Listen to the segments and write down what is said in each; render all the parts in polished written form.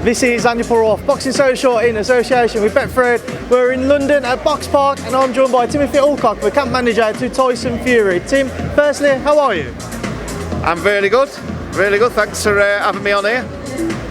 This is Andi Purewal, Boxing Social in association with Betfred. We're in London at Box Park and I'm joined by Timothy Allcock, the camp manager to Tyson Fury. Tim, firstly, how are you? I'm really good, thanks for having me on here.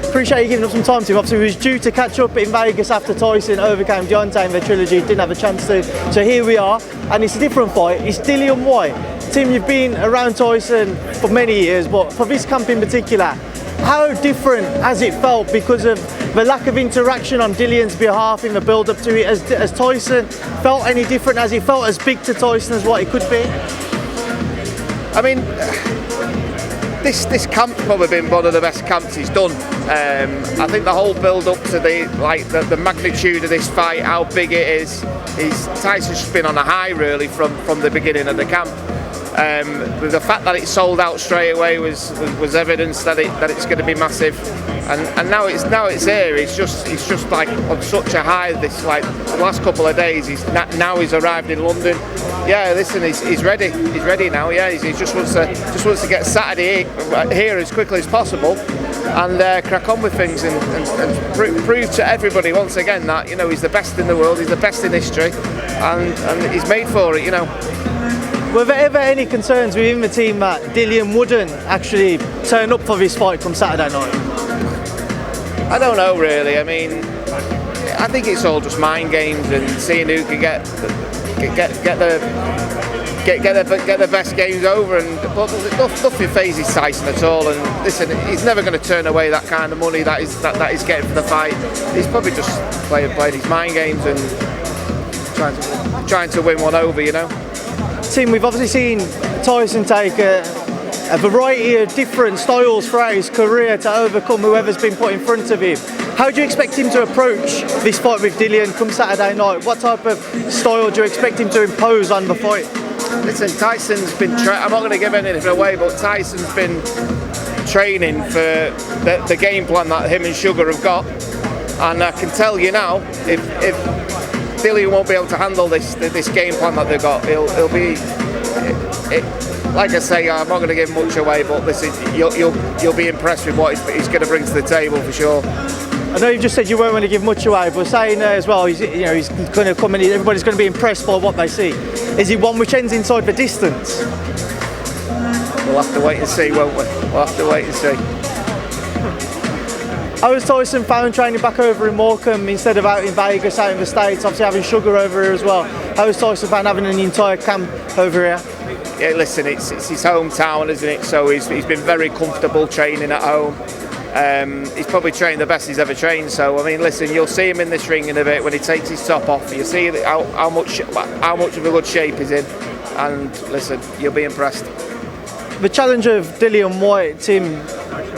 Appreciate you giving up some time, Tim. Obviously, we was due to catch up in Vegas after Tyson overcame Deontay in the trilogy, didn't have a chance to. So here we are, and it's a different fight. It's Wembley. Tim, you've been around Tyson for many years, but for this camp in particular, how different has it felt because of the lack of interaction on Dillian's behalf in the build-up to it? Has Tyson felt any different? Has it felt as big to Tyson as what it could be? I mean, this camp's probably been one of the best camps he's done. I think the whole build-up to the magnitude of this fight, how big it is Tyson's just been on a high really from the beginning of the camp. The fact that it sold out straight away was evidence that it's going to be massive, and now it's here. It's just like on such a high. This like the last couple of days. He's arrived in London. Yeah, listen, he's ready. He's ready now. Yeah, he just wants to get Saturday here as quickly as possible and crack on with things and prove to everybody once again that he's the best in the world. He's the best in history, and he's made for it. Were there ever any concerns within the team that Dillian wouldn't actually turn up for this fight come Saturday night? I don't know really. I mean, I think it's all just mind games and seeing who can get the best games over. And but nothing phases Tyson at all. And listen, he's never going to turn away that kind of money that he's getting for the fight. He's probably just played his mind games and trying to win one over. Tim, we've obviously seen Tyson take a variety of different styles throughout his career to overcome whoever's been put in front of him. How do you expect him to approach this fight with Dillian come Saturday night? What type of style do you expect him to impose on the fight? Listen, Tyson's been I'm not going to give anything away, but Tyson's been training for the game plan that him and Sugar have got, and I can tell you now, if Dillian won't be able to handle this game plan that they've got. He'll be, like I say, I'm not going to give much away, but listen, you'll be impressed with what he's going to bring to the table for sure. I know you've just said you won't want to give much away, but saying as well, he's going to come in. Everybody's going to be impressed by what they see. Is he one which ends inside the distance? We'll have to wait and see, won't we? We'll have to wait and see. How was Tyson found training back over in Morecambe instead of out in Vegas, out in the States, obviously having Sugar over here as well? How was Tyson found having an entire camp over here? Yeah, listen, it's his hometown, isn't it? So he's been very comfortable training at home. He's probably trained the best he's ever trained. So I mean, listen, you'll see him in this ring in a bit when he takes his top off. You'll see how much of a good shape he's in, and listen, you'll be impressed. The challenge of Whyte, Tim,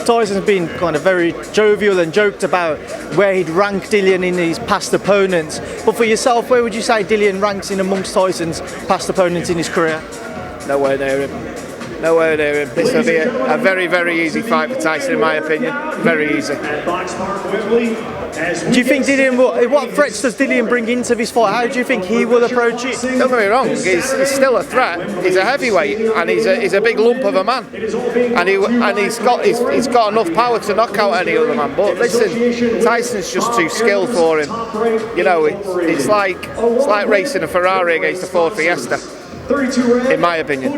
Tyson's been kind of very jovial and joked about where he'd rank Dillian in his past opponents. But for yourself, where would you say Dillian ranks in amongst Tyson's past opponents in his career? Nowhere near him. Nowhere near him. This will be a very, very easy fight for Tyson, in my opinion. Very easy. Do you think Dillian what threats does Dillian bring into this fight? How do you think he will approach it? Don't get me wrong, he's still a threat. He's a heavyweight and he's a big lump of a man, and he's got enough power to knock out any other man. But listen, Tyson's just too skilled for him. It's like racing a Ferrari against a Ford Fiesta, in my opinion.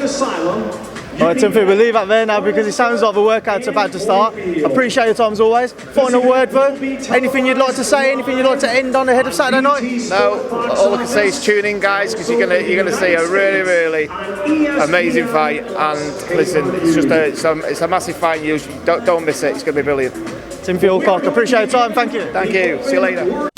Alright, Timothy, we'll leave that there now because it sounds like the workout's about to start. I appreciate your time as always. Final word though, anything you'd like to say, anything you'd like to end on ahead of Saturday night? No, all I can say is tune in guys, because you're gonna see a really, really amazing fight, and listen, it's a massive fight. You don't miss it, it's gonna be brilliant. Timothy Allcock, appreciate your time, thank you. Thank you, see you later.